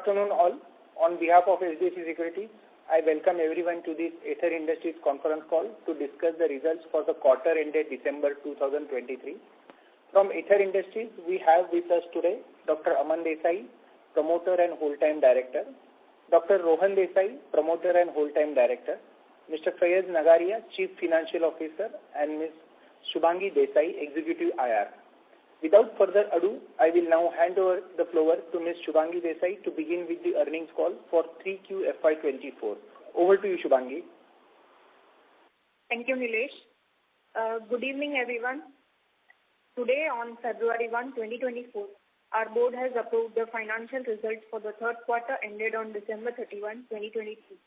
afternoon all. On behalf of SDFC Securities, I welcome everyone to this Aether Industries conference call to discuss the results for the quarter ended December 2023. From Aether Industries, we have with us today Dr. Aman Desai, Promoter and Whole-Time Director, Dr. Rohan Desai, Promoter and Whole-Time Director, Mr. Faiz Nagaria, Chief Financial Officer, and Ms. Shubhangi Desai, Executive IR. Without further ado, I will now hand over the floor to Ms. Shubhangi Desai to begin with the earnings call for 3Q FY24. Over to you, Shubhangi. Thank you, Nilesh. Good evening, everyone. Today, on February 1, 2024, our board has approved the financial results for the third quarter ended on December 31, 2023,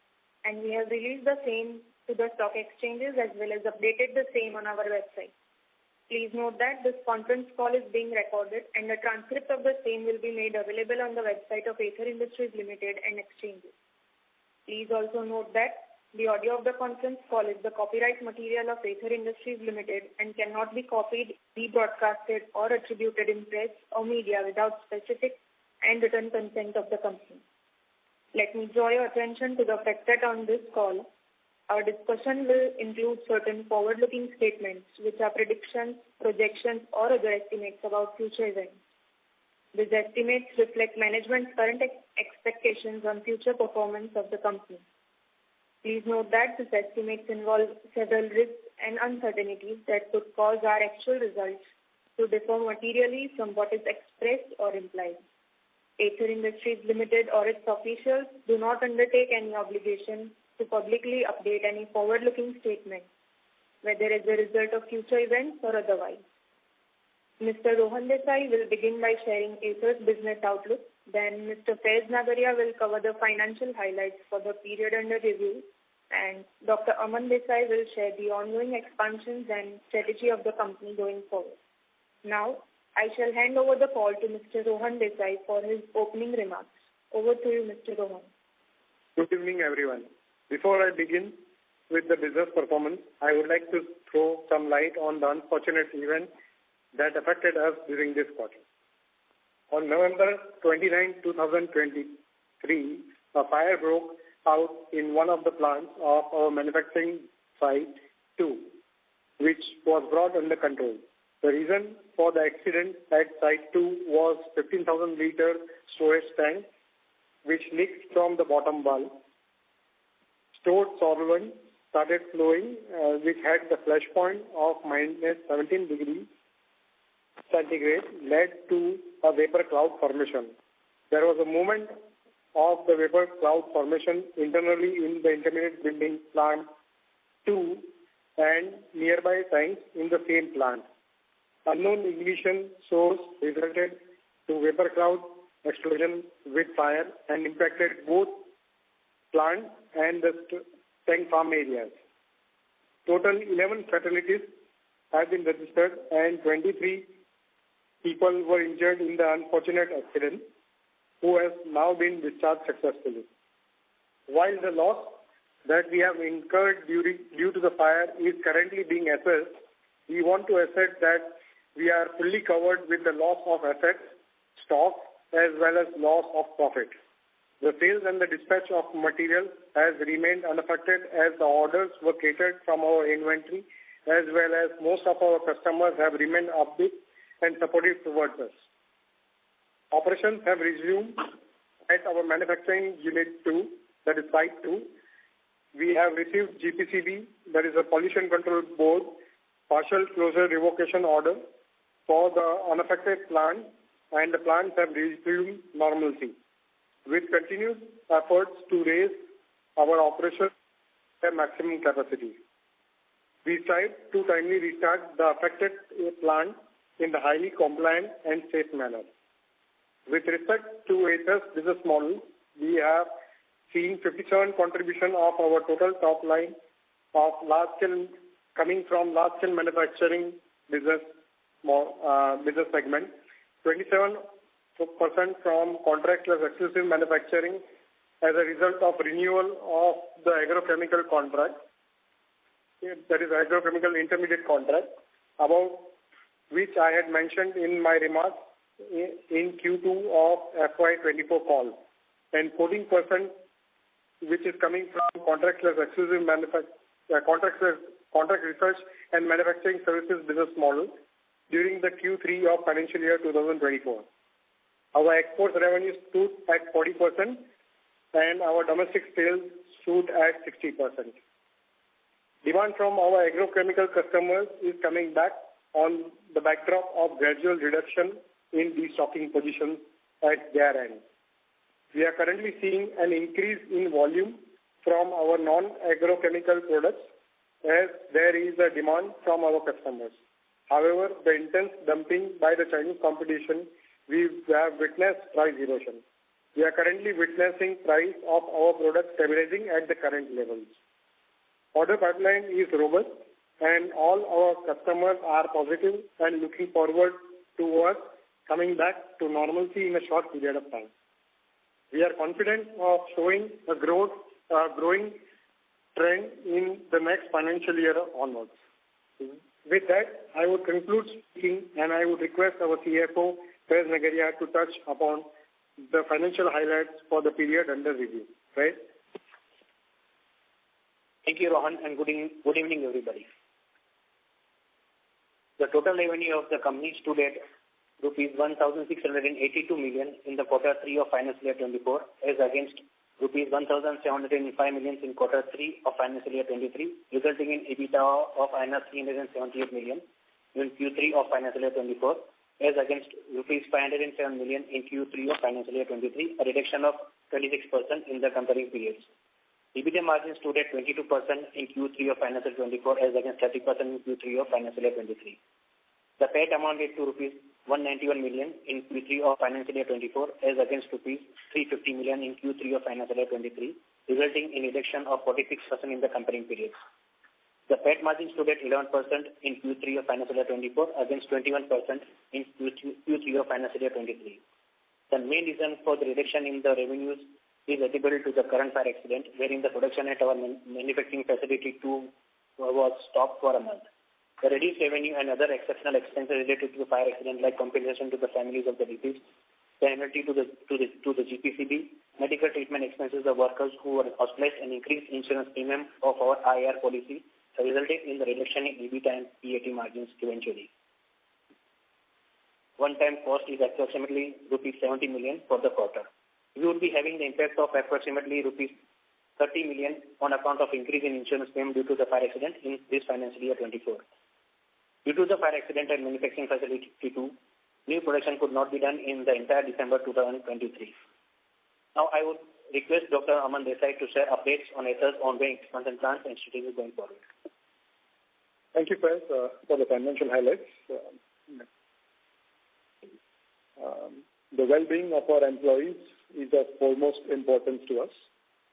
and we have released the same to the stock exchanges as well as updated the same on our website. Please note that this conference call is being recorded and a transcript of the same will be made available on the website of Aether Industries Limited and exchanges. Please also note that the audio of the conference call is the copyright material of Aether Industries Limited and cannot be copied, rebroadcasted or attributed in press or media without specific and written consent of the company. Let me draw your attention to the fact that on this call, our discussion will include certain forward-looking statements which are predictions, projections, or other estimates about future events. These estimates reflect management's current expectations on future performance of the company. Please note that these estimates involve several risks and uncertainties that could cause our actual results to differ materially from what is expressed or implied. Aether Industries Limited or its officials do not undertake any obligation to publicly update any forward-looking statement, whether as a result of future events or otherwise. Mr. Rohan Desai will begin by sharing Aether's business outlook. Then Mr. Faiz Nagaria will cover the financial highlights for the period under review, and Dr. Aman Desai will share the ongoing expansions and strategy of the company going forward. Now, I shall hand over the call to Mr. Rohan Desai for his opening remarks. Over to you, Mr. Rohan. Good evening, everyone. Before I begin with the business performance, I would like to throw some light on the unfortunate event that affected us during this quarter. On November 29, 2023, a fire broke out in one of the plants of our manufacturing site 2, which was brought under control. The reason for the accident at site 2 was 15,000-liter storage tank, which leaked from the bottom valve. Stored solvent started flowing, which had the flash point of -17 degrees centigrade, led to a vapor cloud formation. There was a movement of the vapor cloud formation internally in the intermediate building plant 2 and nearby tanks in the same plant. Unknown ignition source resulted to vapor cloud explosion with fire and impacted both plant and the tank farm areas. Total 11 fatalities have been registered and 23 people were injured in the unfortunate accident, who has now been discharged successfully. While the loss that we have incurred due to the fire is currently being assessed, we want to assert that we are fully covered with the loss of assets, stock, as well as loss of profit. The sales and the dispatch of material has remained unaffected as the orders were catered from our inventory, as well as most of our customers have remained upbeat and supportive towards us. Operations have resumed at our manufacturing unit 2, that is site 2. We have received GPCB, that is a Pollution Control Board, partial closure revocation order for the unaffected plant, and the plants have resumed normalcy. With continued efforts to raise our operations at maximum capacity, we strive to timely restart the affected plant in the highly compliant and safe manner. With respect to Aether's business model, we have seen 57% contribution of our total top line of large scale coming from large scale manufacturing business segment, 27% from contract plus exclusive manufacturing as a result of renewal of the agrochemical contract, that is agrochemical intermediate contract, about which I had mentioned in my remarks in Q2 of FY24 call. and 14%, which is coming from contract research and manufacturing services business model during the Q3 of financial year 2024. Our export revenue stood at 40% and our domestic sales stood at 60%. Demand from our agrochemical customers is coming back on the backdrop of gradual reduction in destocking positions at their end. We are currently seeing an increase in volume from our non-agrochemical products as there is a demand from our customers. However, the intense dumping by the Chinese competition, we have witnessed price erosion. We are currently witnessing price of our products stabilizing at the current levels. Order pipeline is robust and all our customers are positive and looking forward towards coming back to normalcy in a short period of time. We are confident of showing a growing trend in the next financial year onwards. With that, I would conclude speaking and I would request our CFO, Faiz Nagaria, to touch upon the financial highlights for the period under review. Right? Thank you, Rohan, and good evening, everybody. The total revenue of the company stood at rupees 1,682 million in the quarter 3 of financial year 24 as against rupees 1,705 million in quarter 3 of financial year 23, resulting in EBITDA of 378 million in Q3 of financial year 24 as against rupees 507 million in Q3 of financial year 23, a reduction of 26% in the comparing periods. EBITDA margin stood at 22% in Q3 of financial 24 as against 30% in Q3 of financial year 23. The PAT amounted to rupees 191 million in Q3 of financial year 24 as against rupees 350 million in Q3 of financial year 23, resulting in a reduction of 46% in the comparing periods. The PAT margin stood at 11% in Q3 of financial year 24 against 21% in Q3 of financial year 23. The main reason for the reduction in the revenues is attributable to the current fire accident, wherein the production at our manufacturing facility 2 was stopped for a month. The reduced revenue and other exceptional expenses related to the fire accident, like compensation to the families of the deceased, penalty to the GPCB, medical treatment expenses of workers who were hospitalized, and increased insurance premium of our IR policy, have resulted in the reduction in EBITDA and PAT margins eventually. One-time cost is approximately rupees 70 million for the quarter. We would be having the impact of approximately rupees 30 million on account of increase in insurance claim due to the fire accident in this financial year 24. Due to the fire accident at manufacturing facility 2, new production could not be done in the entire December 2023. Now, I would request Dr. Aman Desai to share updates on Aether's ongoing expansion plans and strategies going forward. Thank you, Faiz, for the financial highlights. The well-being of our employees is of foremost importance to us,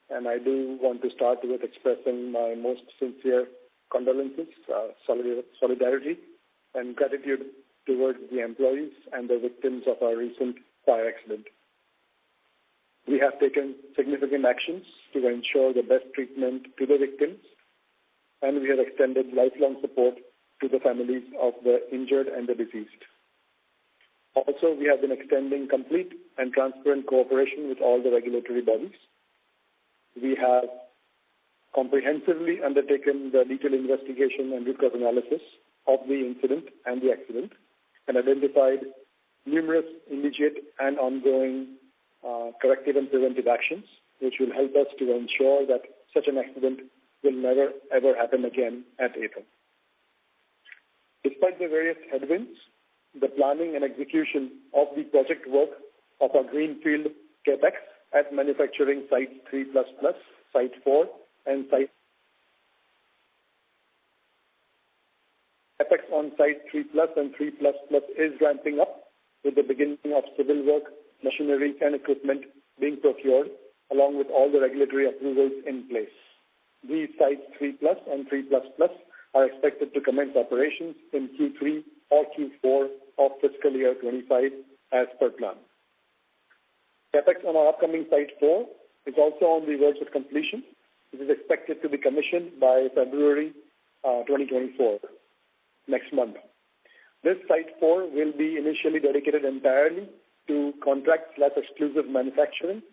and I do want to start with expressing my most sincere condolences, solidarity, and gratitude towards the employees and the victims of our recent fire accident. We have taken significant actions to ensure the best treatment to the victims, and we have extended lifelong support to the families of the injured and the deceased. Also, we have been extending complete and transparent cooperation with all the regulatory bodies. We have comprehensively undertaken the detailed investigation and root cause analysis of the incident and the accident and identified numerous immediate and ongoing corrective and preventive actions, which will help us to ensure that such an accident will never, ever happen again at Aether. Despite the various headwinds, the planning and execution of the project work of our Greenfield CAPEX at manufacturing Site 3++, Site 4, and Site CAPEX on Site 3+ and 3++ is ramping up with the beginning of civil work, machinery, and equipment being procured, along with all the regulatory approvals in place. These Sites 3+ and 3++ are expected to commence operations in Q3 or Q4 of fiscal year 25 as per plan. CAPEX on our upcoming Site 4 is also on the verge of completion. It is expected to be commissioned by February 2024, next month. This Site 4 will be initially dedicated entirely to contract/exclusive manufacturing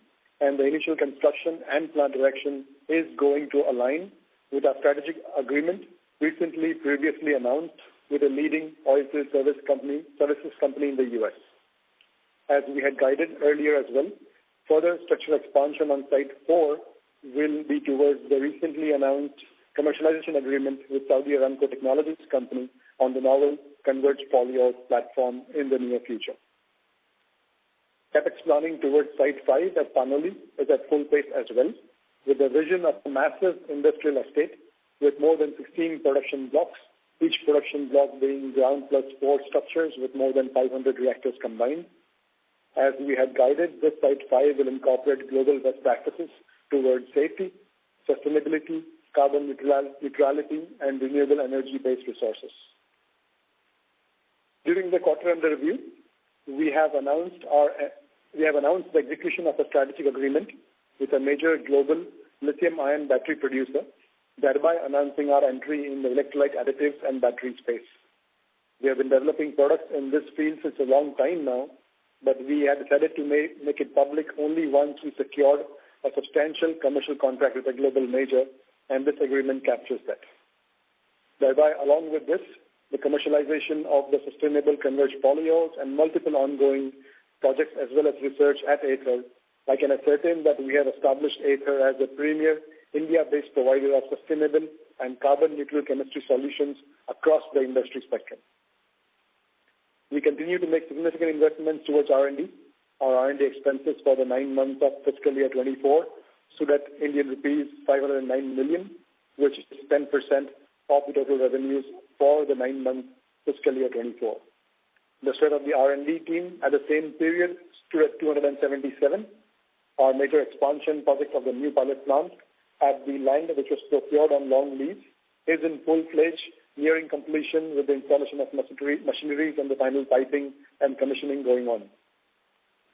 and the initial construction and plant erection is going to align with our strategic agreement previously announced with a leading oilfield services company in the U.S. As we had guided earlier as well, further structural expansion on Site 4 will be towards the recently announced commercialization agreement with Saudi Aramco Technologies company on the novel converged polyols platform in the near future. CapEx planning towards Site 5 at Panoli is at full pace as well, with the vision of a massive industrial estate with more than 16 production blocks, each production block being ground plus 4 structures with more than 500 reactors combined. As we had guided, this Site 5 will incorporate global best practices towards safety, sustainability, carbon neutrality, and renewable energy-based resources. During the quarter under review, we have announced the execution of a strategic agreement with a major global lithium-ion battery producer, thereby announcing our entry in the electrolyte additives and battery space. We have been developing products in this field since a long time now, but we had decided to make it public only once we secured a substantial commercial contract with a global major, and this agreement captures that. Thereby, along with this, the commercialization of the sustainable converged polyols and multiple ongoing projects as well as research at Aether, I can ascertain that we have established Aether as a premier India-based provider of sustainable and carbon-neutral chemistry solutions across the industry spectrum. We continue to make significant investments towards R&D. Our R&D expenses for the 9 months of fiscal year 24 stood at Indian rupees 509 million, which is 10% of the total revenues for the 9-month fiscal year 24. The strength of the R&D team at the same period stood at 277. Our major expansion project of the new pilot plant at the land which was procured on long lease is in full-fledged, nearing completion with the installation of machineries and the final piping and commissioning going on.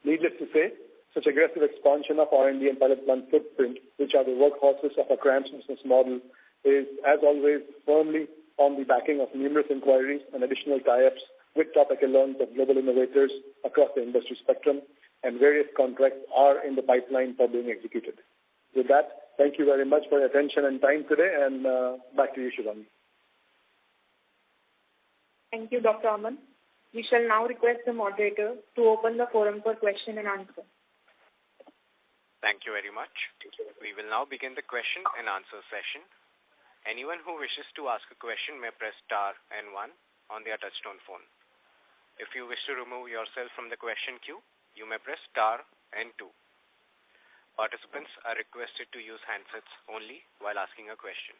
Needless to say, such aggressive expansion of R&D and pilot plant footprint, which are the workhorses of a CRAMS business model, is, as always, firmly on the backing of numerous inquiries and additional tie-ups with top echelons of global innovators across the industry spectrum, and various contracts are in the pipeline for being executed. With that, thank you very much for your attention and time today, and back to you, Shivani. Thank you, Dr. Aman. We shall now request the moderator to open the forum for question and answer. Thank you very much. We will now begin the question and answer session. Anyone who wishes to ask a question may press star and 1 on their touchtone phone. If you wish to remove yourself from the question queue, you may press star and 2. Participants are requested to use handsets only while asking a question.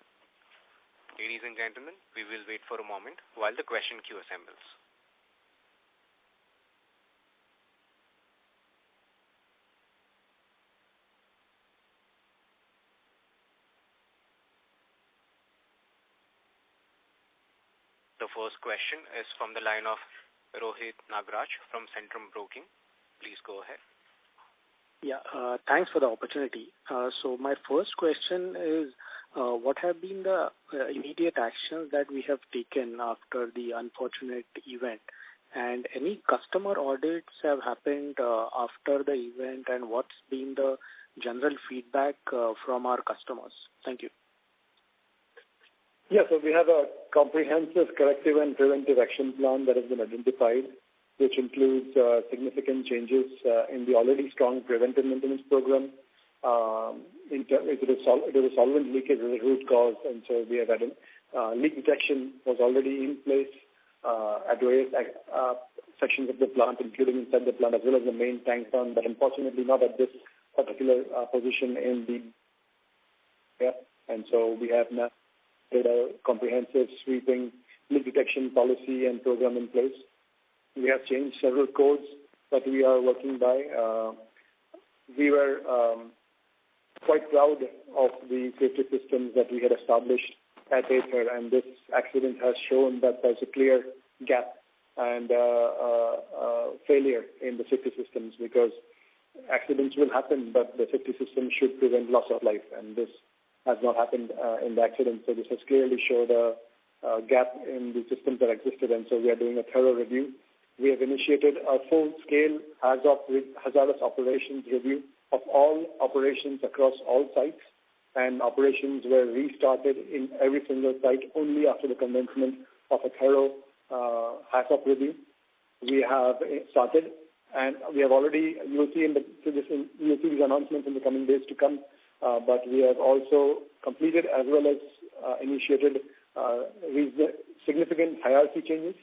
Ladies and gentlemen, we will wait for a moment while the question queue assembles. The first question is from the line of Rohit Nagraj from Centrum Broking. Please go ahead. Yeah, thanks for the opportunity. So my first question is, what have been the immediate actions that we have taken after the unfortunate event? And any customer audits have happened after the event, and what's been the general feedback from our customers? Thank you. Yeah, so we have a comprehensive corrective and preventive action plan that has been identified, which includes significant changes in the already strong preventive maintenance program. It was solvent leakage as a root cause, and so we have added leak detection was already in place at various sections of the plant, including inside the plant as well as the main tank plant, but unfortunately not at this particular position in the and so we have now put a comprehensive sweeping leak detection policy and program in place. We have changed several codes that we are working by. We were quite proud of the safety systems that we had established at Aether, and this accident has shown that there's a clear gap and failure in the safety systems, because accidents will happen, but the safety system should prevent loss of life, and this has not happened in the accident. So this has clearly showed a gap in the systems that existed, and so we are doing a thorough review. We have initiated a full-scale hazardous operations review of all operations across all sites, and operations were restarted in every single site only after the commencement of a thorough HACCP review. We have started, and we have already, you'll see these announcements in the coming days to come, but we have also completed as well as initiated significant hierarchy changes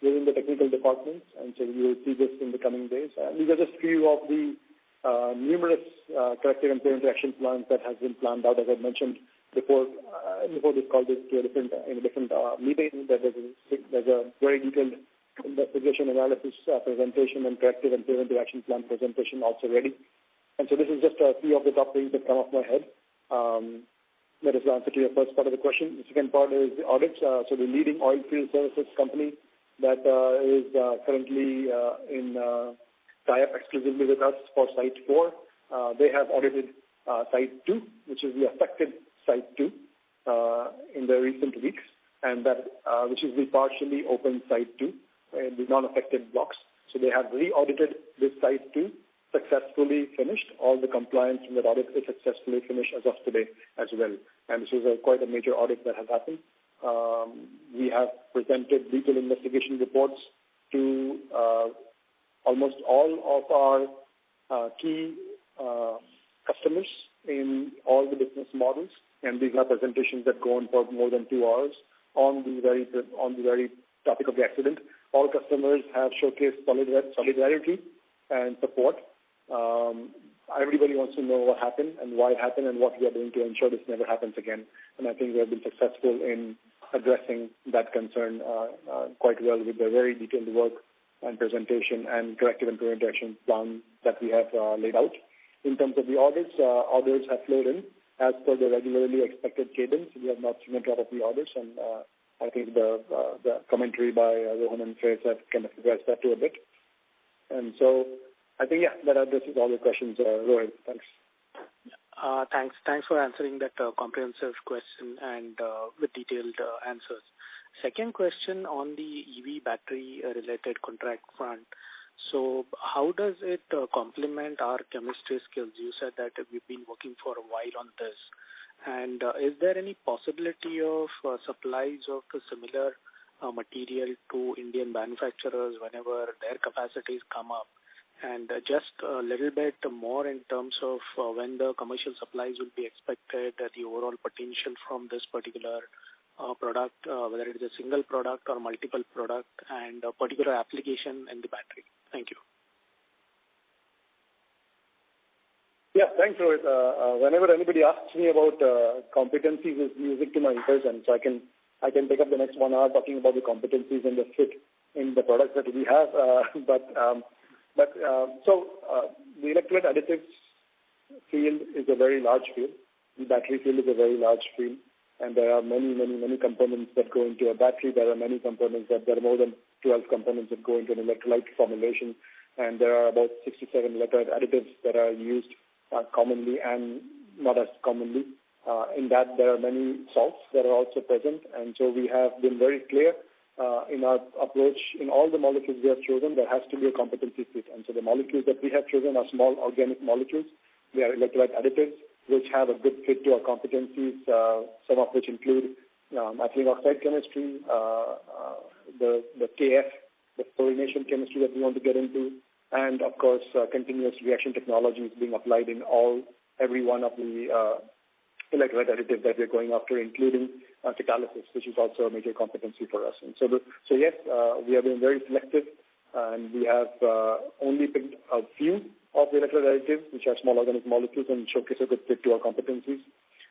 within the technical departments, and so you will see this in the coming days. These are just few of the numerous corrective and preventive action plans that has been planned out, as I mentioned before this call in a different meeting. That there's a very detailed investigation analysis presentation and corrective and preventive action plan presentation also ready. And so this is just a few of the top things that come off my head. That is the answer to your first part of the question. The second part is the audits. So the leading oil field services company that is currently in tie-up exclusively with us for Site 4. They have audited Site 2, which is the affected Site 2 in the recent weeks, and that which is the partially open Site 2, the non-affected blocks. So they have re-audited this Site 2, successfully finished. All the compliance from that audit is successfully finished as of today as well. And this is quite a major audit that has happened. We have presented detailed investigation reports to almost all of our key customers in all the business models, and these are presentations that go on for more than 2 hours on the very topic of the accident. All customers have showcased solidarity and support. Everybody wants to know what happened and why it happened and what we are doing to ensure this never happens again. And I think we have been successful in addressing that concern quite well with the very detailed work and presentation and corrective and preventive action plan that we have laid out. In terms of the audits, orders have flowed in as per the regularly expected cadence. We have not seen a drop of the orders, and I think the commentary by Rohan and Faiz have kind of addressed that to a bit. And so I think, that addresses all your questions, Rohit. Thanks. Thanks for answering that comprehensive question and with detailed answers. Second question on the EV battery related contract front. So how does it complement our chemistry skills? You said that we've been working for a while on this. And is there any possibility of supplies of the similar material to Indian manufacturers whenever their capacities come up? And just a little bit more in terms of when the commercial supplies will be expected, the overall potential from this particular product, whether it is a single product or multiple product, and a particular application in the battery. Thank you. Yeah, thanks, Rohit. Whenever anybody asks me about competencies, it's music to my ears, and so I can take up the next 1 hour talking about the competencies and the fit in the products that we have. So the electrolyte additives field is a very large field. The battery field is a very large field, and there are many components that go into a battery. There are many components there are more than 12 components that go into an electrolyte formulation, and there are about 67 electrolyte additives that are used commonly and not as commonly. In that, there are many salts that are also present, and so we have been very clear in our approach. In all the molecules we have chosen, there has to be a competency fit. And so the molecules that we have chosen are small organic molecules. They are electrolyte additives, which have a good fit to our competencies, some of which include ethylene oxide chemistry, the KF, the fluorination chemistry that we want to get into, and of course, continuous reaction technologies being applied in every one of the electrolyte additives that we're going after, including catalysis, which is also a major competency for us. And so yes, we have been very selective, and we have only picked a few of the electrolyte additives, which are small organic molecules, and showcase a good fit to our competencies.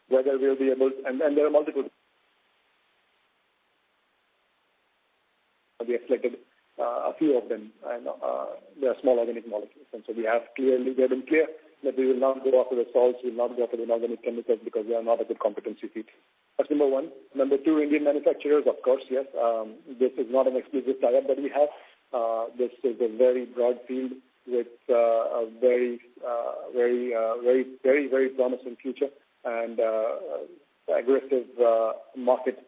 Whether we'll be able, and there are multiple. We have selected a few of them, and they are small organic molecules. And so we have been clear that we will not go after the salts, we will not go after the inorganic chemicals because they are not a good competency fit. That's number one. Number two, Indian manufacturers, of course, yes. This is not an exclusive tie-up that we have. This is a very broad field with a very promising future and aggressive market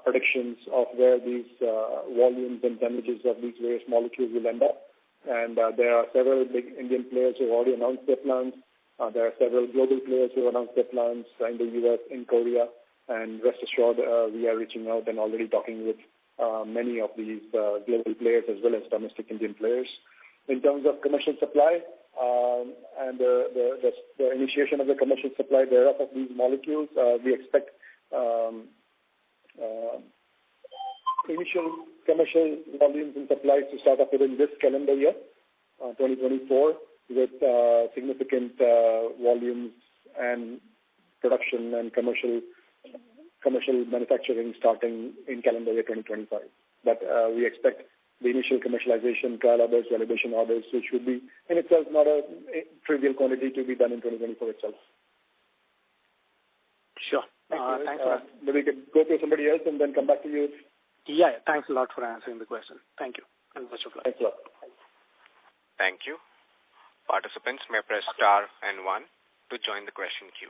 predictions of where these volumes and tonnages of these various molecules will end up. And there are several big Indian players who have already announced their plans. There are several global players who announced their plans in the U.S., in Korea, and rest assured we are reaching out and already talking with many of these global players as well as domestic Indian players. In terms of commercial supply and the initiation of the commercial supply thereof of these molecules, we expect initial commercial volumes and supplies to start up within this calendar year, 2024, with significant volumes and production and commercial manufacturing starting in calendar year 2025. But we expect the initial commercialization, trial orders, validation orders, which would be in itself not a trivial quantity to be done in 2024 itself. Sure. Thanks for that. Maybe we could go to somebody else and then come back to you. Yeah, thanks a lot for answering the question. Thank you. And best of luck. Thanks a lot. Thank you. Participants may press star and 1 to join the question queue.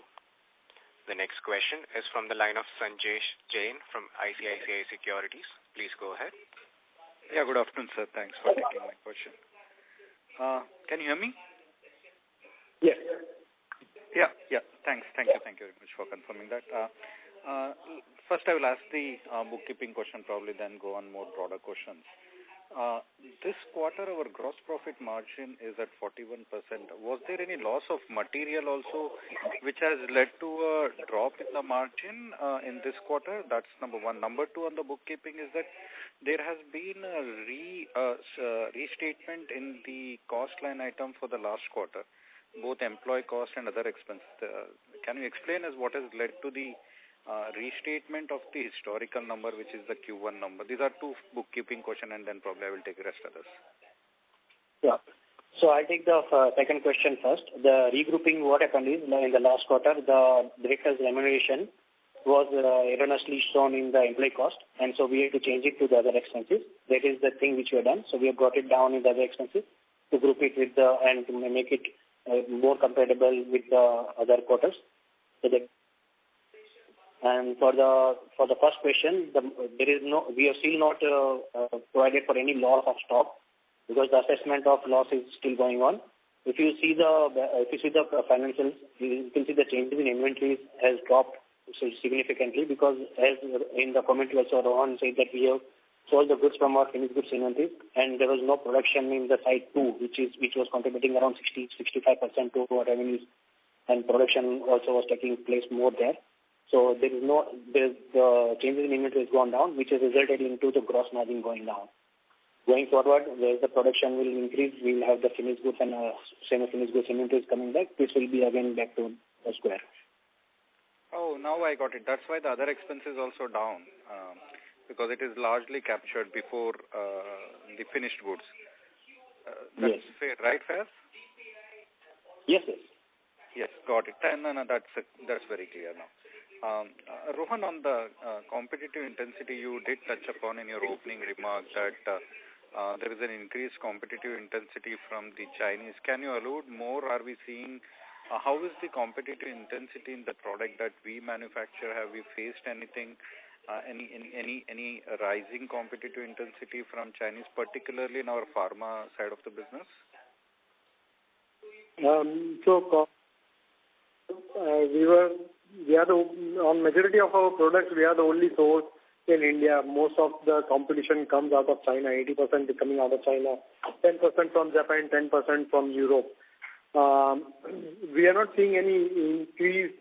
The next question is from the line of Sanjesh Jain from ICICI Securities. Please go ahead. Yeah, good afternoon, sir. Thanks for taking my question. Can you hear me? Yes. Yeah. Thanks. Thank you very much for confirming that. First, I will ask the bookkeeping question, probably then go on more broader questions. This quarter, our gross profit margin is at 41%. Was there any loss of material also, which has led to a drop in the margin in this quarter? That's number one. Number two on the bookkeeping is that there has been a restatement in the cost line item for the last quarter, both employee cost and other expenses. Can you explain us what has led to the restatement of the historical number, which is the Q1 number? These are two bookkeeping questions, and then probably I will take the rest of this. Yeah. So I'll take the second question first. The regrouping, what happened is, in the last quarter, the director's remuneration was erroneously shown in the employee cost, and so we had to change it to the other expenses. That is the thing which we have done. So we have brought it down in the other expenses to group it with and to make it more comparable with the other quarters. So and for the first question, we are still not provided for any loss of stock because the assessment of loss is still going on. If you see the financials, you can see the changes in inventories has dropped significantly because, as in the commentary also, Rohan said that we have sold the goods from our finished goods inventory, and there was no production in the site 2, which was contributing around 60-65% to our revenues, and production also was taking place more there. So the changes in inventory has gone down, which has resulted into the gross margin going down. Going forward, where the production will increase, we will have the finished goods and semi-finished goods inventories coming back. This will be again back to the square. Oh, now I got it. That's why the other expense is also down, because it is largely captured before the finished goods. That's yes. Fair, right, Faiz? Yes. Yes, got it. No, that's very clear now. Rohan, on the competitive intensity, you did touch upon in your opening remarks that there is an increased competitive intensity from the Chinese. Can you allude more? Are we seeing how is the competitive intensity in the product that we manufacture? Have we faced anything? Any rising competitive intensity from Chinese, particularly in our pharma side of the business? On majority of our products, we are the only source in India. Most of the competition comes out of China. 80% is coming out of China, 10% from Japan, 10% from Europe. We are not seeing any increased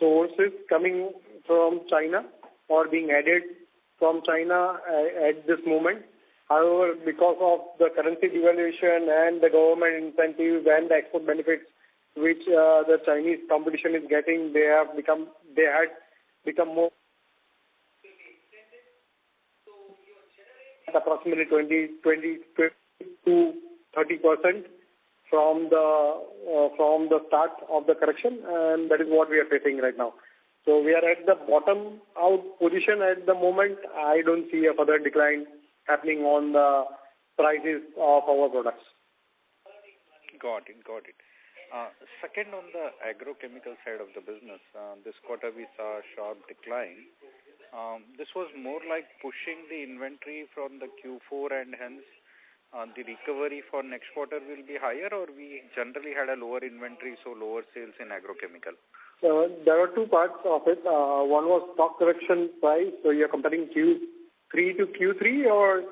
sources coming from China or being added from China at this moment. However, because of the currency devaluation and the government incentives and the export benefits which the Chinese competition is getting, they had become more approximately 20 to 30% from the start of the correction, and that is what we are facing right now. So we are at the bottom out position at the moment. I don't see a further decline happening on the prices of our products. Got it. Second, on the agrochemical side of the business, this quarter we saw a sharp decline. This was more like pushing the inventory from the Q4, and hence the recovery for next quarter will be higher, or we generally had a lower inventory, so lower sales in agrochemical? There are two parts of it. One was stock correction price. So you're comparing Q3 to Q3, or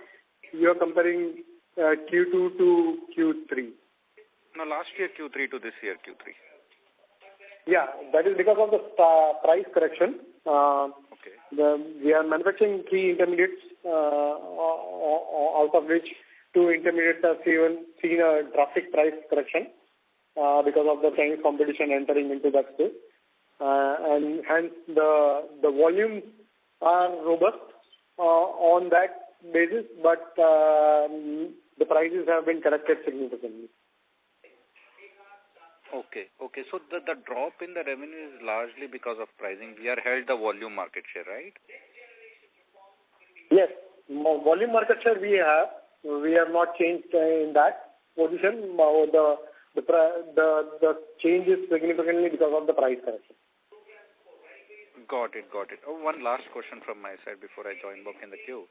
you're comparing Q2 to Q3? No, last year Q3 to this year Q3. Yeah, that is because of the price correction. Okay. We are manufacturing 3 intermediates, out of which 2 intermediates have seen a drastic price correction because of the Chinese competition entering into that space. And hence the volumes are robust on that basis, but the prices have been corrected significantly. Okay. So the drop in the revenue is largely because of pricing. We are held the volume market share, right? Yes, volume market share we have. We have not changed in that position. The change is significantly because of the price correction. Got it. One last question from my side before I join back in the queue.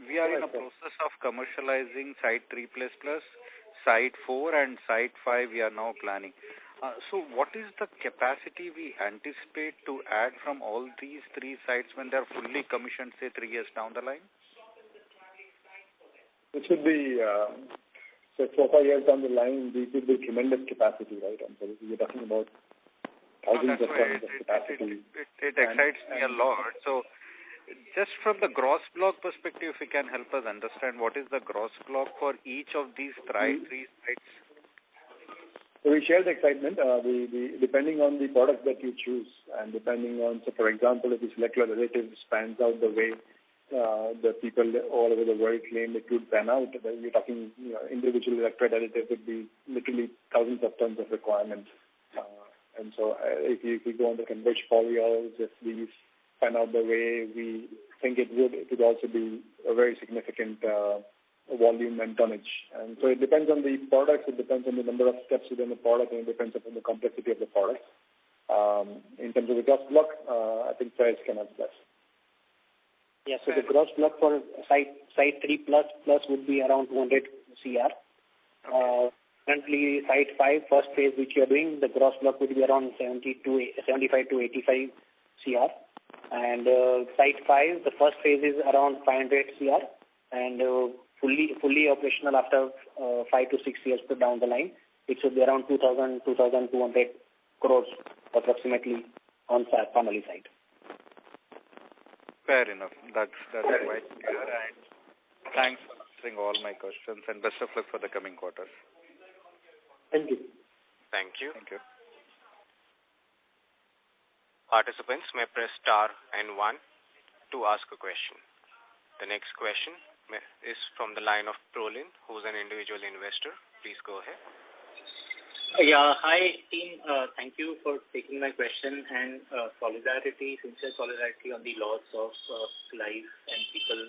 We are in a process of commercializing Site 3++, Site 4 and Site 5 we are now planning. So what is the capacity we anticipate to add from all these 3 sites when they are fully commissioned, say 3 years down the line? It should be, so 4-5 years down the line, these will be tremendous capacity, right? And so we're talking about thousands of tons of capacity. It excites me a lot. So just from the gross block perspective, if you can help us understand what is the gross block for each of these 3 sites? So we share the excitement, depending on the product that you choose, and depending on, so for example, if this molecular additive spans out the way the people all over the world claim it would pan out, then we're talking, individual electrolyte additive would be literally thousands of tons of requirements. And so if you go on the converged polyols, if these pan out the way we think it would also be a very significant volume and tonnage. And so it depends on the products, it depends on the number of steps within the product, and it depends on the complexity of the product. In terms of the gross block, I think Faiz can answer that. Yeah, so the gross block for Site 3++ would be around 200 CR. Okay. Currently, Site 5, first phase which you are doing, the gross block would be around 75 to 85 CR. And Site 5, the first phase is around 500 CR, and fully operational after 5 to 6 years down the line, it should be around 2,200 crores approximately on Parmali side. Fair enough. That's quite clear. And thanks for answering all my questions, and best of luck for the coming quarters. Thank you. Thank you. Thank you. Participants may press star and 1 to ask a question. The next question is from the line of Prolin, who's an individual investor. Please go ahead. Yeah, hi team. Thank you for taking my question, and sincere solidarity on the loss of life and people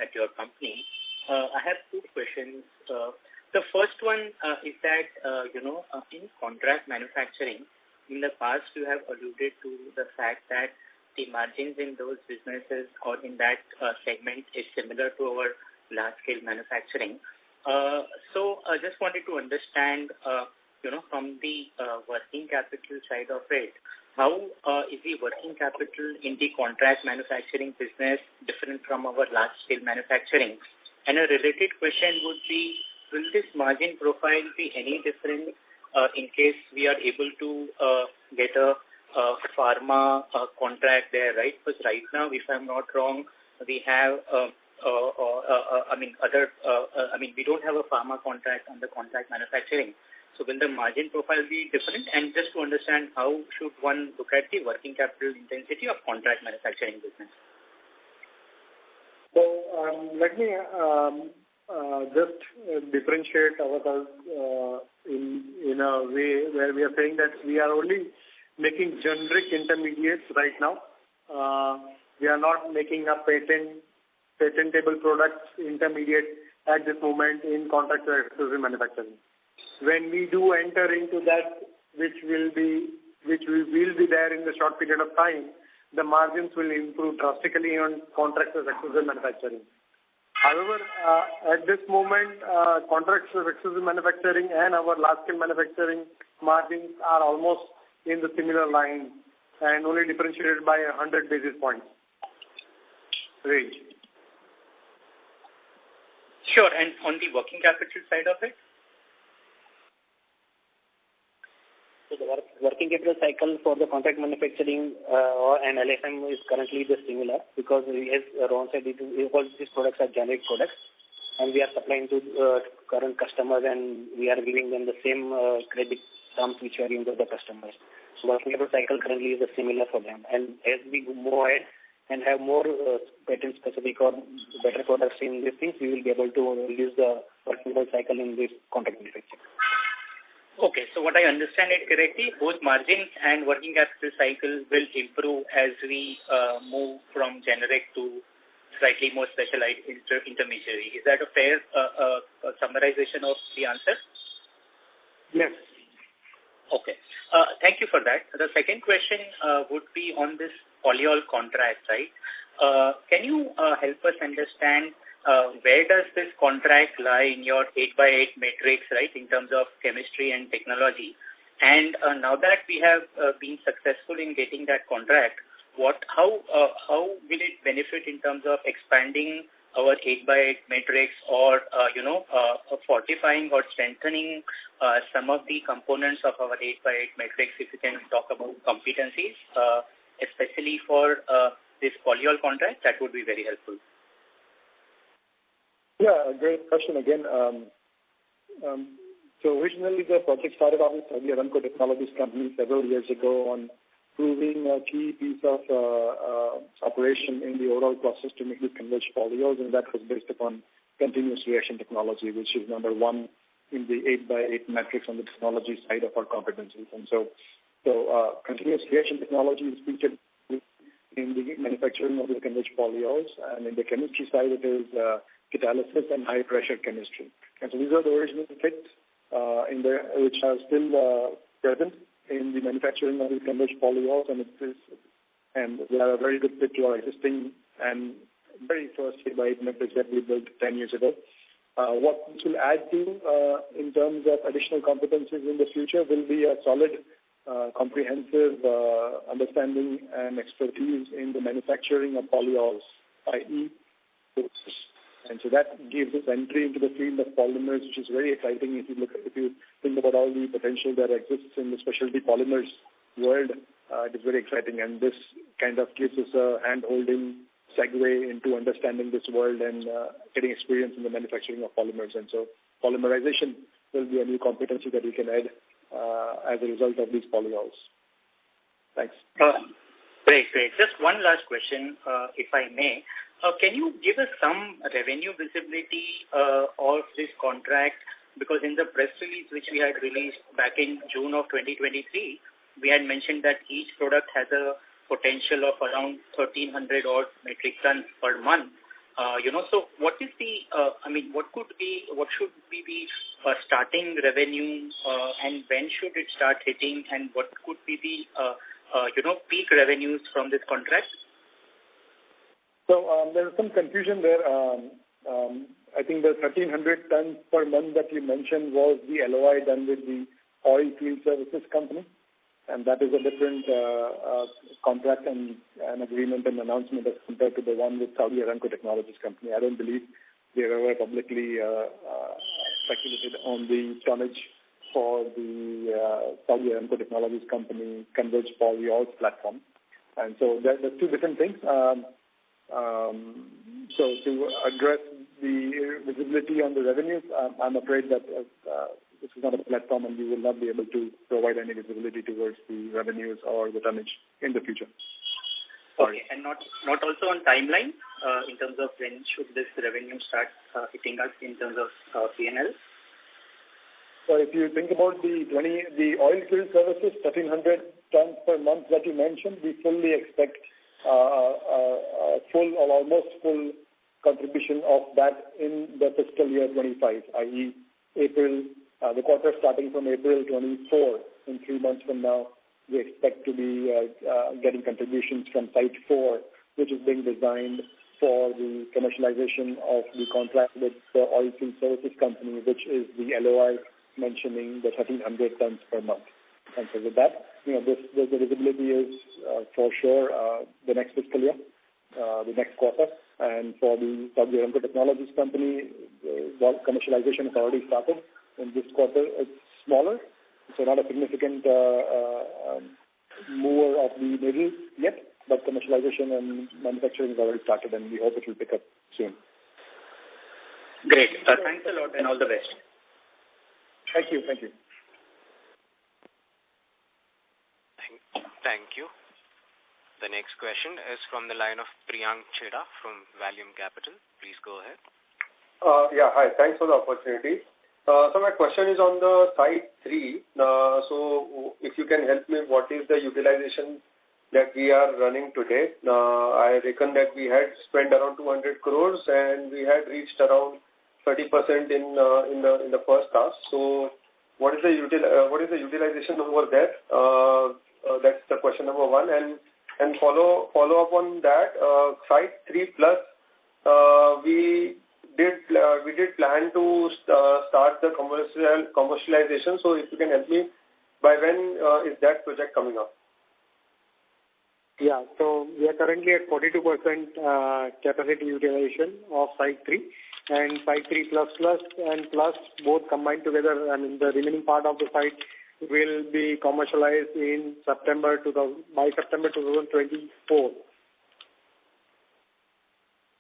at your company. I have 2 questions. The first one is that, in contract manufacturing, in the past you have alluded to the fact that the margins in those businesses or in that segment is similar to our large-scale manufacturing. So I just wanted to understand, from the working capital side of it, how is the working capital in the contract manufacturing business different from our large-scale manufacturing? And a related question would be, will this margin profile be any different in case we are able to get a pharma contract there, right? Because right now, if I'm not wrong, we have we don't have a pharma contract on the contract manufacturing. So will the margin profile be different? And just to understand, how should one look at the working capital intensity of contract manufacturing business? So let me just differentiate ourselves in a way where we are saying that we are only making generic intermediates right now. We are not making a patentable products intermediate at this moment in contract exclusive manufacturing. When we do enter into that, which will be there in the short period of time, the margins will improve drastically on contract exclusive manufacturing. However, at this moment, contracts with exclusive manufacturing and our large-scale manufacturing margins are almost in the similar line and only differentiated by 100 basis points range. Sure. And on the working capital side of it? So the working capital cycle for the contract manufacturing and LFM is currently similar because, as Rohan said, all these products are generic products and we are supplying to current customers and we are giving them the same credit terms which we are giving to the customers. So working capital cycle currently is similar for them. And as we move ahead and have more patent specific or better products in these things, we will be able to reduce the working capital cycle in this contract manufacturing. Okay, so what I understand it correctly, both margins and working capital cycle will improve as we move from generic to slightly more specialized intermediary. Is that a fair summarization of the answer? Yes. Okay. Thank you for that. The second question would be on this polyol contract, right? Can you help us understand where does this contract lie in your 8x8 matrix, right, in terms of chemistry and technology? And now that we have been successful in getting that contract, how will it benefit in terms of expanding our 8x8 matrix or, fortifying or strengthening some of the components of our 8x8 matrix? If you can talk about competencies, especially for this polyol contract, that would be very helpful. Yeah, a great question again. So originally the project started off with Saudi Aramco Technologies company several years ago on proving a key piece of operation in the overall process to make these converged polyols, and that was based upon continuous reaction technology, which is number one in the 8x8 matrix on the technology side of our competencies. And so continuous reaction technology is featured in the manufacturing of the converged polyols, and in the chemistry side it is catalysis and high pressure chemistry. And so these are the original kits which are still present in the manufacturing of these converged polyols, and they are a very good fit to our existing and very first 8x8 matrix that we built 10 years ago. What this will add to in terms of additional competencies in the future will be a solid, comprehensive understanding and expertise in the manufacturing of polyols, i.e. And so that gives us entry into the field of polymers, which is very exciting. If you think about all the potential that exists in the specialty polymers world, it is very exciting. And this kind of gives us a hand-holding segue into understanding this world and getting experience in the manufacturing of polymers. And so polymerization will be a new competency that we can add as a result of these polyols. Thanks. Great. Just one last question, if I may. Can you give us some revenue visibility of this contract? Because in the press release which we had released back in June of 2023, we had mentioned that each product has a potential of around 1,300 odd metric tons per month. So what is the, what should be the starting revenue and when should it start hitting, and what could be the, peak revenues from this contract? So there's some confusion there. I think the 1,300 tons per month that you mentioned was the LOI done with the oil field services company, and that is a different contract and agreement and announcement as compared to the one with Saudi Aramco Technologies company. I don't believe they ever publicly speculated on the tonnage for the Saudi Aramco Technologies company converged polyols platform. And so there's two different things. So to address the visibility on the revenues, I'm afraid that this is not a platform and we will not be able to provide any visibility towards the revenues or the tonnage in the future. Sorry. Okay, and not also on timeline in terms of when should this revenue start hitting us in terms of P&L? So if you think about the oil field services, 1,300 tons per month that you mentioned, we fully expect full or almost full contribution of that in the fiscal year 25, i.e. April, the quarter starting from April 24. In 3 months from now, we expect to be getting contributions from Site 4, which is being designed for the commercialization of the contract with the oilfield services company, which is the LOI mentioning the 1,300 tons per month. And so with that, the visibility is for sure the next fiscal year, the next quarter. And for the Saudi Aramco Technologies company, commercialization has already started. In this quarter, it's smaller, so not a significant mover of the needle yet, but commercialization and manufacturing has already started, and we hope it will pick up soon. Great. Thanks a lot, and all the best. Thank you. Thank you. Thank you. The next question is from the line of Priyank Chheda from Valium Capital. Please go ahead. Hi. Thanks for the opportunity. So my question is on the Site 3. So if you can help me, what is the utilization that we are running today? I reckon that we had spent around 200 crores and we had reached around 30% in the first half. So what is the utilization over there? That's the question number one. And follow up on that, Site 3 plus, we did plan to start the commercialization. So if you can help me, by when is that project coming up? Yeah, so we are currently at 42% capacity utilization of Site 3, and Site 3 plus and plus both combined together. I mean, the remaining part of the site will be commercialized in by September 2024.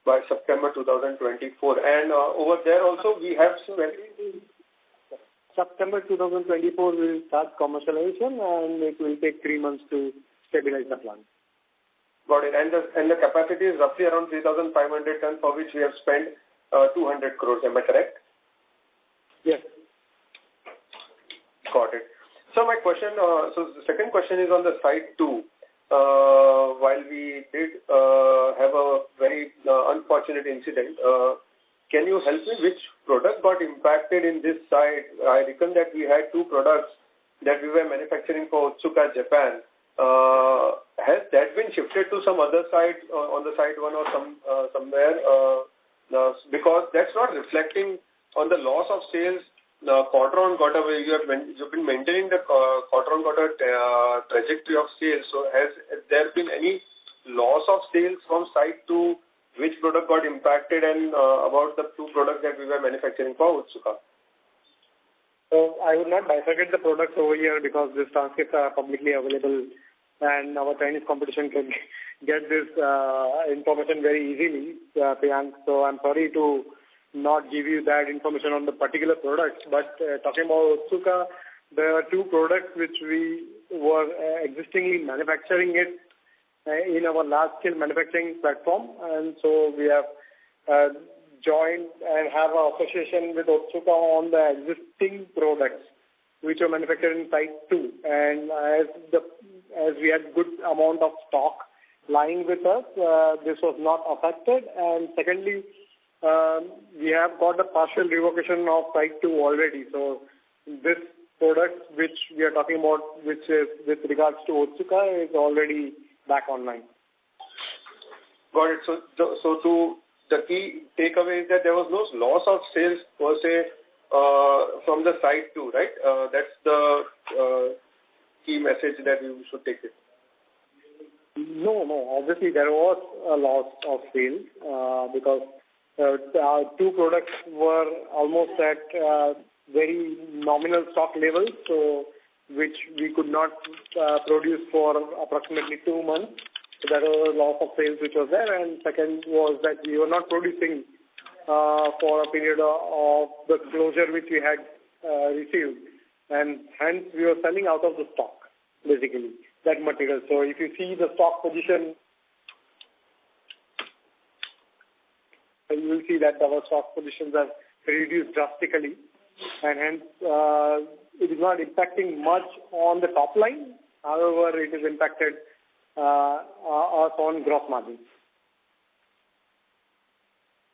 By September 2024. And over there also we have September 2024 will start commercialization, and it will take 3 months to stabilize the plant. Got it. And the capacity is roughly around 3,500 tons, for which we have spent 200 crores. Am I correct? Yes. Got it. So my question, so the second question is on the Site 2. While we did have a very unfortunate incident, can you help me which product got impacted in this site? I reckon that we had two products that we were manufacturing for Otsuka, Japan. Has that been shifted to some other site on the Site 1 or somewhere? Because that's not reflecting on the loss of sales quarter on quarter, where you've been maintaining the quarter on quarter trajectory of sales. So has there been any loss of sales from Site 2? Which product got impacted, and about the two products that we were manufacturing for Otsuka? So I would not bifurcate the products over here because these transcripts are publicly available, and our Chinese competition can get this information very easily, Priyank. So I'm sorry to not give you that information on the particular products. But talking about Otsuka, there are two products which we were existingly manufacturing it in our large-scale manufacturing platform, and so we have joined and have an association with Otsuka on the existing products which are manufactured in Site 2. And as we had good amount of stock lying with us, this was not affected. And secondly, we have got a partial revocation of Site 2 already. So this product which we are talking about, which is with regards to Otsuka, is already back online. Got it. So the key takeaway is that there was no loss of sales per se from the Site 2, right? That's the key message that we should take it. No. Obviously, there was a loss of sales because our two products were almost at very nominal stock levels, so which we could not produce for approximately 2 months. So that was a loss of sales which was there. And second was that we were not producing for a period of the closure which we had received. And hence we were selling out of the stock, basically, that material. So if you see the stock position, you will see that our stock positions are reduced drastically. And hence it is not impacting much on the top line. However, it has impacted us on gross margins.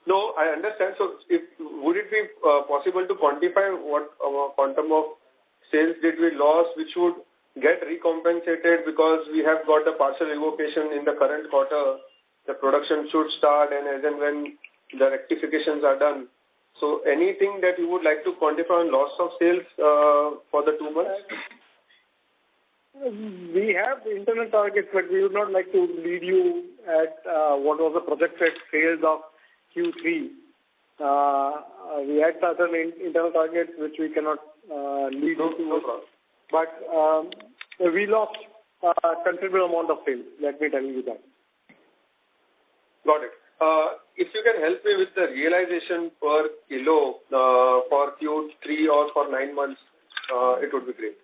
No, I understand. So would it be possible to quantify what quantum of sales did we lose, which would get recompensated because we have got the partial revocation in the current quarter? the production should start and as and when the rectifications are done. So anything that you would like to quantify on loss of sales for the 2 months? We have internal targets, but we would not like to lead you at what was the projected sales of Q3. We had certain internal targets which we cannot lead you to. No problem. But we lost a considerable amount of sales. Let me tell you that. Got it. If you can help me with the realization per kilo for Q3 or for 9 months, it would be great.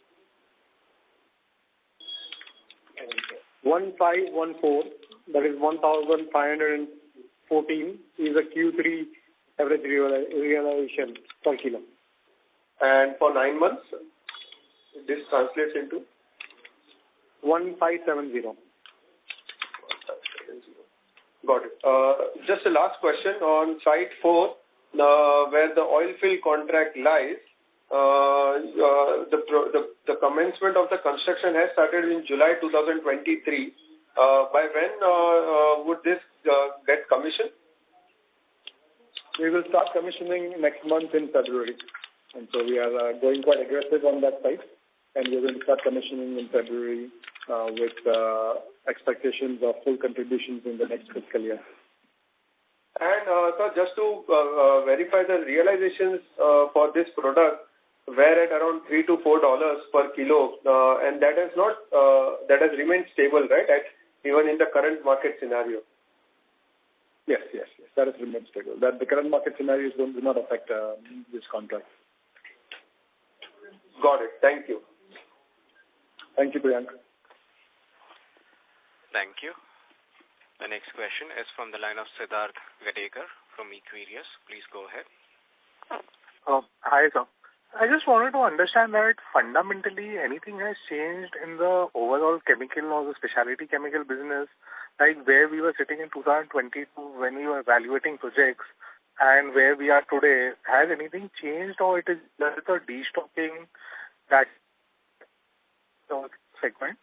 1514, that is 1,514 is a Q3 average realization per kilo. And for 9 months, this translates into? 1570. Got it. Just a last question on site 4, where the oil field contract lies. The commencement of the construction has started in July 2023. By when would this get commissioned? We will start commissioning next month in February. And so we are going quite aggressive on that site. And we're going to start commissioning in February with expectations of full contributions in the next fiscal year. And sir, just to verify the realizations for this product, were at around $3 to $4 per kilo, and that has not that has remained stable, right? Even in the current market scenario. Yes. That has remained stable. That the current market scenarios do not affect this contract. Got it. Thank you. Thank you, Priyank. Thank you. The next question is from the line of Siddharth Gadekar from Equirius. Please go ahead. Hi, sir. I just wanted to understand that fundamentally anything has changed in the overall chemical or the specialty chemical business, like where we were sitting in 2022 when we were evaluating projects and where we are today. Has anything changed, or it is just a destocking that segment?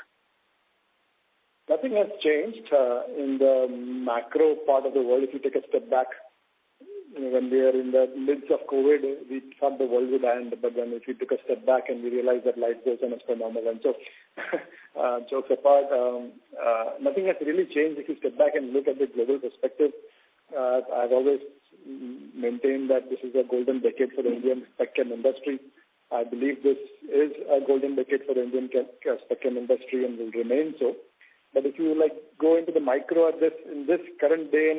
Nothing has changed in the macro part of the world. If you take a step back, when we were in the midst of COVID, we thought the world would end. But then if you took a step back and we realized that life goes on as per normal. And so, jokes apart, nothing has really changed if you step back and look at the global perspective. I've always maintained that this is a golden decade for the Indian spec-chem industry. I believe this is a golden decade for the Indian spec-chem industry and will remain so. But if you go into the micro at this, in this current day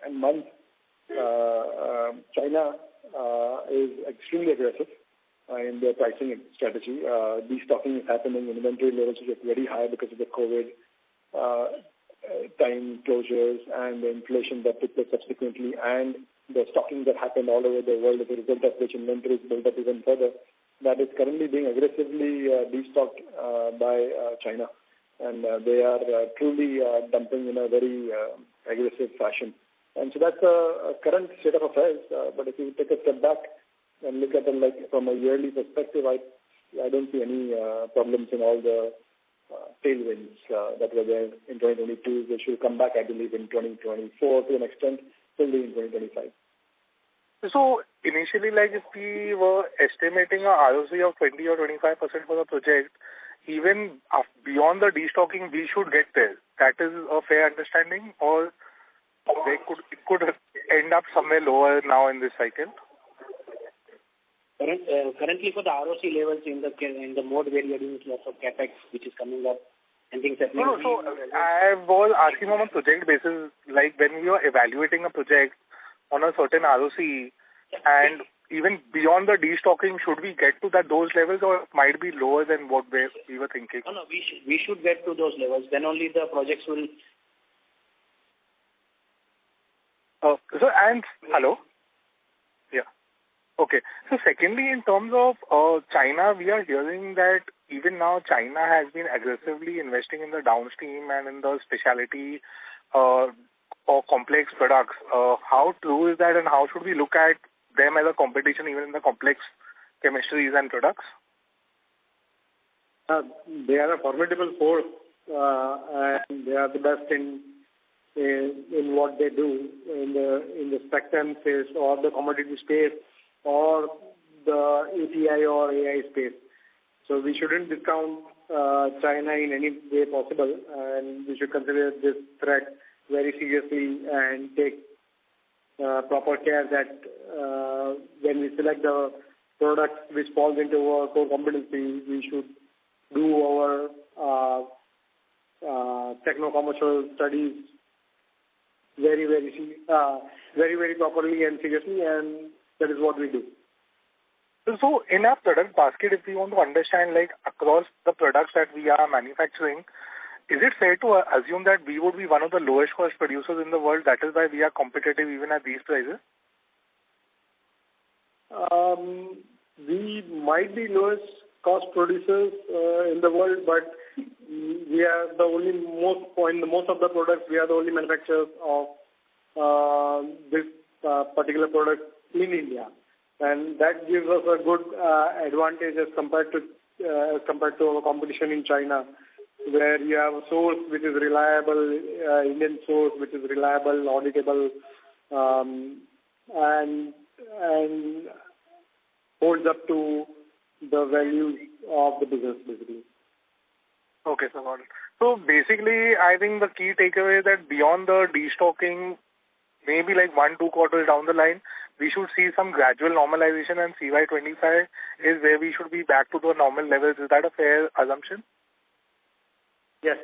and month, China is extremely aggressive in their pricing strategy. Destocking is happening. Inventory levels are very high because of the COVID time closures and the inflation that took place subsequently, and the stocking that happened all over the world as a result of which inventory is built up even further. That is currently being aggressively destocked by China. And they are truly dumping in a very aggressive fashion. And so that's a current state of affairs. But if you take a step back and look at them from a yearly perspective, I don't see any problems in all the tailwinds that were there in 2022. They should come back, I believe, in 2024 to an extent, fully in 2025. So initially, if we were estimating a ROC of 20 or 25% for the project, even beyond the destocking, we should get there. That is a fair understanding, or it could end up somewhere lower now in this cycle? Currently, for the ROC levels in the mode where you are doing lots of capex, which is coming up, and things that No, so I was asking on a project basis, like when you are evaluating a project on a certain ROC, and even beyond the destocking, should we get to those levels, or it might be lower than what we were thinking? No, we should get to those levels. Then only the projects will. Hello? Yeah. Okay. So secondly, in terms of China, we are hearing that even now China has been aggressively investing in the downstream and in the specialty or complex products. How true is that, and how should we look at them as a competition even in the complex chemistries and products? They are a formidable force, and they are the best in in what they do in the spectrum space or the commodity space or the API or AI space. So we shouldn't discount China in any way possible, and we should consider this threat very seriously and take proper care that when we select the product which falls into our core competency, we should do our techno-commercial studies very properly and seriously, and that is what we do. So in our product basket, if we want to understand like across the products that we are manufacturing, is it fair to assume that we would be one of the lowest cost producers in the world? That is why we are competitive even at these prices? We might be lowest cost producers in the world, but we are the only most of the products, we are the only manufacturers of this particular product in India. And that gives us a good advantage as compared to our competition in China, where you have a source which is reliable, Indian source which is reliable, auditable, and holds up to the values of the business, basically. Okay, so got it. So basically, I think the key takeaway is that beyond the destocking, maybe like 1-2 quarters down the line, we should see some gradual normalization, and CY25 is where we should be back to the normal levels. Is that a fair assumption? Yes.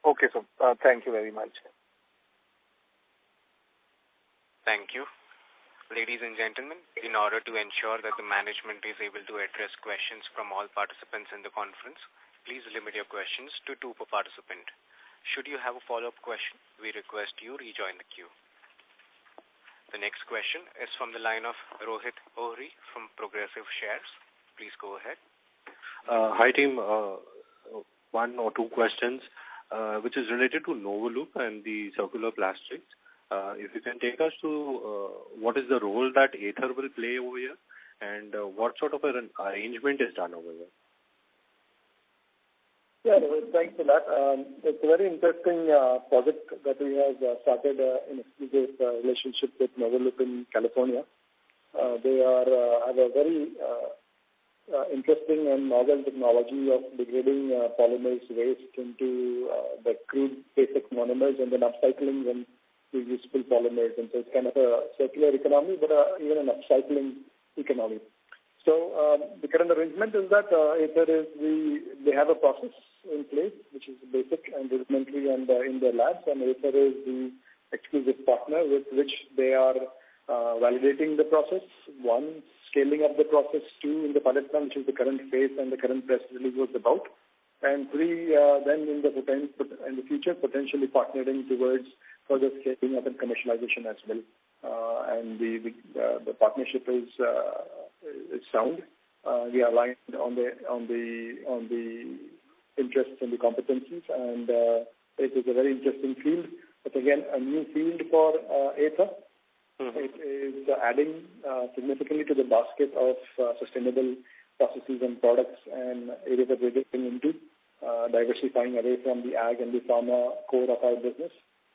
Okay, so thank you very much. Thank you. Ladies and gentlemen, in order to ensure that the management is able to address questions from all participants in the conference, please limit your questions to 2 per participant. Should you have a follow-up question, we request you rejoin the queue. The next question is from the line of Rohit Ohri from Progressive Shares. Please go ahead. Hi team, 1 or 2 questions which is related to Novoloop and the circular plastics. If you can take us to what is the role that Aether will play over here, and what sort of an arrangement is done over here? Yeah, thanks for that. It's a very interesting project that we have started in exclusive relationship with Novoloop in California. They have a very interesting and novel technology of degrading polymers waste into the crude basic monomers and then upcycling them to useful polymers. And so it's kind of a circular economy, but even an upcycling economy. So the current arrangement is that Aether they have a process in place which is basic and rudimentary and in their labs, and Aether is the exclusive partner with which they are validating the process. 1, scaling up the process. 2, in the pilot plant, which is the current phase and the current press release was about. And 3, then in the future, potentially partnering towards further scaling up and commercialization as well. And the partnership is sound. We are aligned on the interests and the competencies, and it is a very interesting field. But again, a new field for Aether. Mm-hmm. It is adding significantly to the basket of sustainable processes and products and areas that we're getting into, diversifying away from the ag and the pharma core of our business,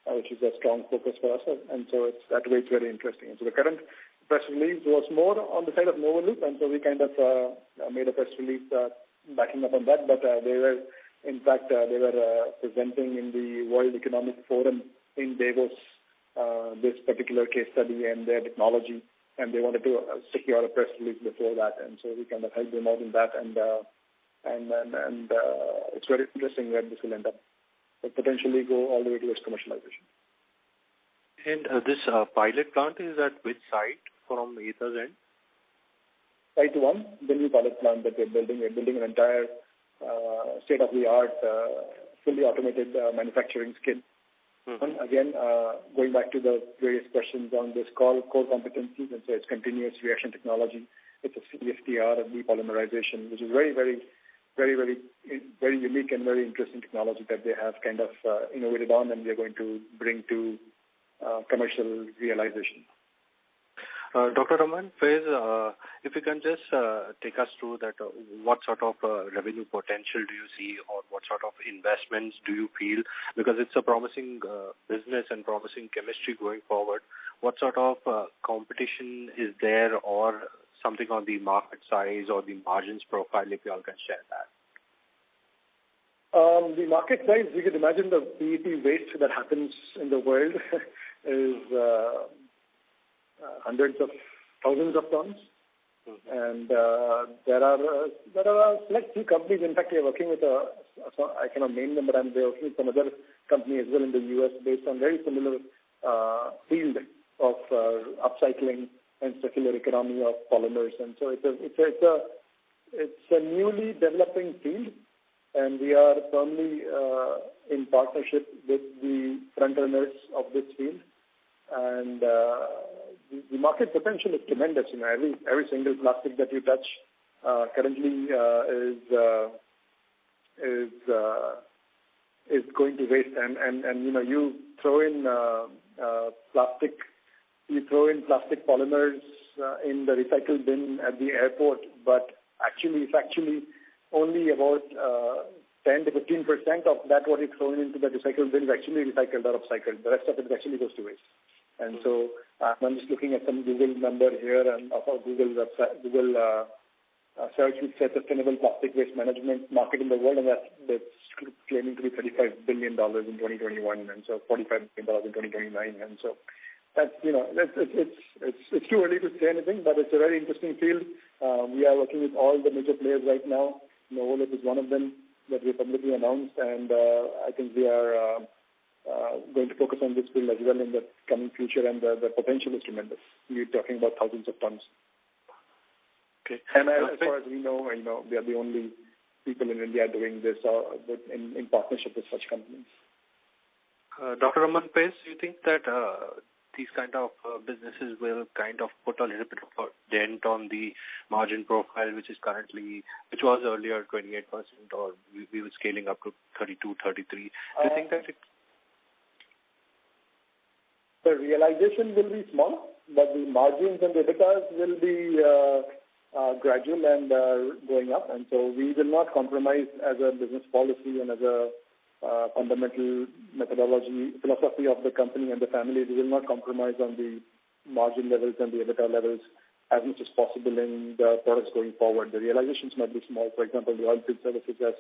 which is a strong focus for us. And so that way it's very interesting. And so the current press release was more on the side of Novoloop, and so we kind of made a press release backing up on that. But they were presenting in the World Economic Forum in Davos this particular case study and their technology, and they wanted to secure a press release before that, and so we kind of helped them out in that, and it's very interesting where this will end up. But potentially go all the way towards commercialization. And this pilot plant is at which site from Aether's end? Site 1, the new pilot plant that we're building. We're building an entire state-of-the-art, fully automated manufacturing skill. Mm-hmm. Again, going back to the various questions on this call, core competencies, and so it's continuous reaction technology. It's a CFTR depolymerization, which is very unique and very interesting technology that they have kind of innovated on, and we are going to bring to commercial realization. Dr. Raman, please, if you can just take us through that, what sort of revenue potential do you see, or what sort of investments do you feel? Because it's a promising business and promising chemistry going forward. What sort of competition is there, or something on the market size or the margins profile, if you all can share that? The market size, you can imagine the PET waste that happens in the world is hundreds of thousands of tons. And there are select few companies. In fact, we are working with I cannot name them, but we are working with some other company as well in the US based on very similar field of upcycling and circular economy of polymers. And so it's a newly developing field, and we are firmly in partnership with the front runners of this field. And the market potential is tremendous. Every single plastic that you touch currently is going to waste. And you throw in plastic polymers in the recycle bin at the airport, but it's actually only about 10 to 15% of that what is thrown into the recycle bin is actually recycled or upcycled. The rest of it actually goes to waste. And so I'm just looking at some Google number here and of our Google website, Google search which says sustainable plastic waste management market in the world, and that's claiming to be $35 billion in 2021, and so $45 billion in 2029. And so that's it's too early to say anything, but it's a very interesting field. We are working with all the major players right now. Novolip is one of them that we publicly announced, and I think we are going to focus on this field as well in the coming future, and the potential is tremendous. We're talking about thousands of tons. Okay. And as far as we know, we are the only people in India doing this in partnership with such companies. Dr. Raman Pes, do you think that these kind of businesses will kind of put a little bit of a dent on the margin profile, which was earlier 28%, or we were scaling up to 32, 33? Do you think that the realization will be small, but the margins and the EBITDAs will be gradual and going up. And so we will not compromise as a business policy and as a fundamental philosophy of the company and the family. We will not compromise on the margin levels and the EBITDA levels as much as possible in the products going forward. The realizations might be small. For example, the oil field services, as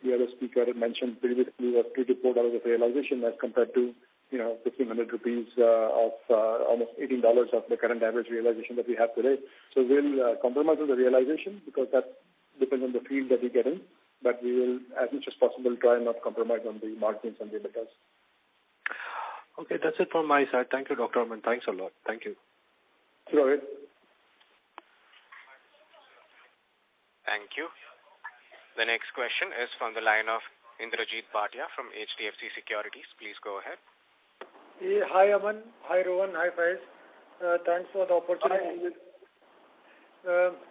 the other speaker mentioned previously, was $3 to $4 of realization as compared to 1,500 rupees of almost $18 of the current average realization that we have today. So we'll compromise on the realization because that depends on the field that we get in. But we will, as much as possible, try and not compromise on the margins and the EBITDAs. Okay, that's it from my side. Thank you, Dr. Raman. Thanks a lot. Thank you. Sure. Thank you. The next question is from the line of Indrajit Bhatia from HDFC Securities. Please go ahead. Hey, hi, Aman. Hi, Rohan. Hi, Faiz. Thanks for the opportunity.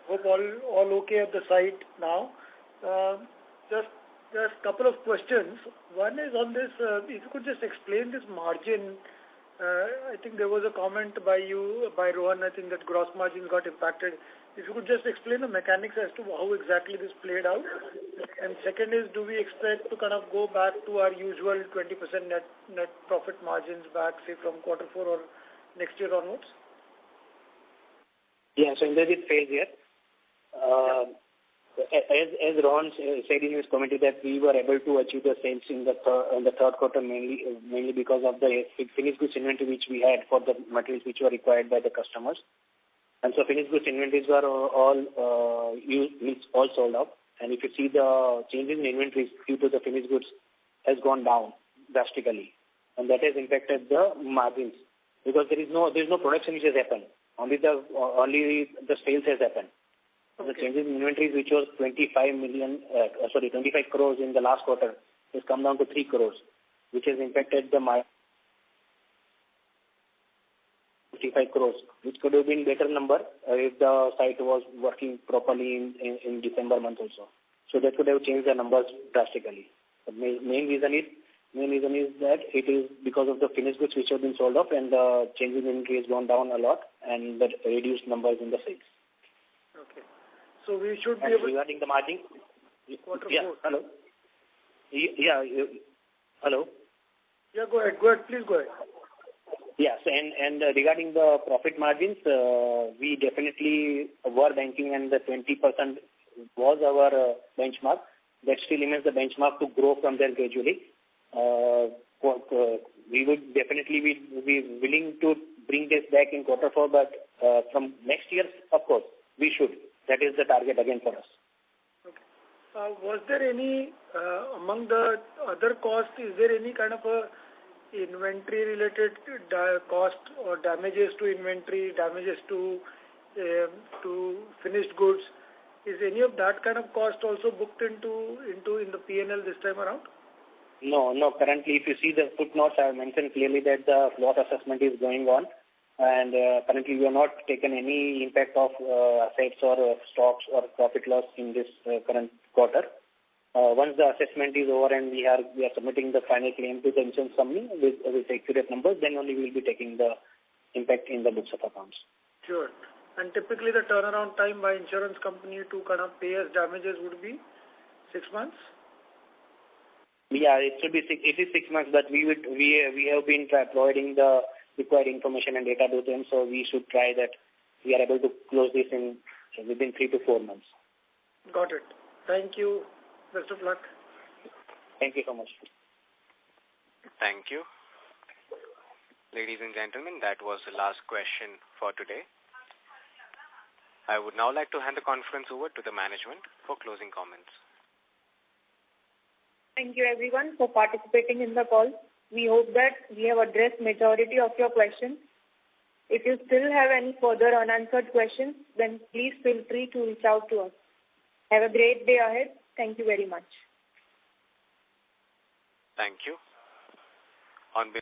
Hope all okay at the site now. Just couple of questions. One is on this, if you could just explain this margin. I think there was a comment by Rohan, I think that gross margin got impacted. If you could just explain the mechanics as to how exactly this played out. And second is, do we expect to kind of go back to our usual 20% net profit margins back, say, from quarter 4 or next year onwards? Yeah, so Indrajit Faiz here. As Rohan said in his commentary that we were able to achieve the sales in the third quarter mainly because of the finished goods inventory which we had for the materials which were required by the customers. And so finished goods inventories were all sold out. And if you see the changes in inventories due to the finished goods has gone down drastically. And that has impacted the margins because there is no production which has happened. Only the sales has happened. Okay. The changes in inventories, which was 25 crores in the last quarter, has come down to 3 crores, which has impacted the 55 crores, which could have been better number if the site was working properly in December month also. So that could have changed the numbers drastically. The main reason is that it is because of the finished goods which have been sold off and the changes in inventory has gone down a lot, and the reduced numbers in the sales. Okay. So we should be able... Regarding the margin... Quarter yeah, 4. hello? Yeah, hello? Yeah, go ahead. Please go ahead. Yes, and regarding the profit margins, we definitely were banking, and the 20% was our benchmark. That still remains the benchmark to grow from there gradually. We would definitely be willing to bring this back in quarter 4, but from next year, of course, we should. That is the target again for us. Okay. Was there any, among the other costs, is there any kind of a inventory-related cost or damages to inventory, damages to finished goods? Is any of that kind of cost also booked in the P&L this time around? No. Currently, if you see the footnotes, I have mentioned clearly that the loss assessment is going on, and currently we have not taken any impact of assets or stocks or profit loss in this current quarter. Once the assessment is over and we are submitting the final claim to the insurance company with accurate numbers, then only we will be taking the impact in the books of accounts. Sure. And typically the turnaround time by insurance company to kind of pay us damages would be 6 months? Yeah, it should be 6 months, but we have been providing the required information and data to them, so we should try that we are able to close this within 3 to 4 months. Got it. Thank you. Best of luck. Thank you so much. Thank you. Ladies and gentlemen, that was the last question for today. I would now like to hand the conference over to the management for closing comments. Thank you everyone for participating in the call. We hope that we have addressed majority of your questions. If you still have any further unanswered questions, then please feel free to reach out to us. Have a great day ahead. Thank you very much. Thank you. On